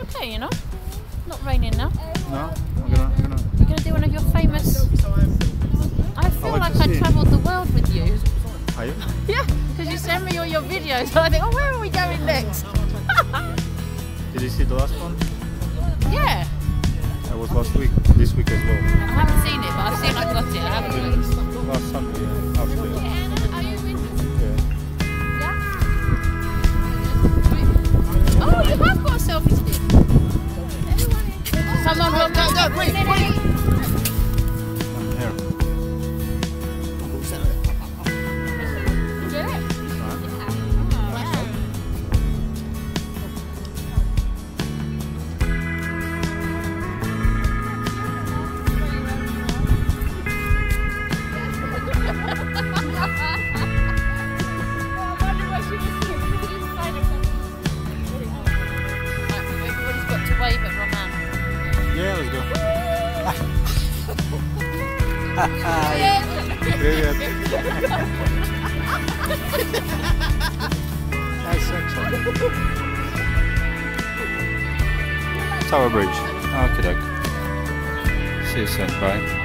okay, you know. Not raining now. No, I'm gonna. You're gonna do one of your famous. I feel like I travelled the world with you. Are you? Yeah, because you send me all your videos, and I think, oh, where are we going next? Did you see the last one? Yeah. That was last week. This week as well. I haven't seen it, but I've seen I got it. I haven't looked. Last Sunday. Yeah. After. Are you in? Yeah. Yeah. Oh, you have got a selfie stick. Someone go, wait. I'm here. You get it? Everybody's got to wave at Roman. Yeah, let's go. Yeah. Привет. Nice sunshine. Tower Bridge. Okay, doke. See you soon. Bye.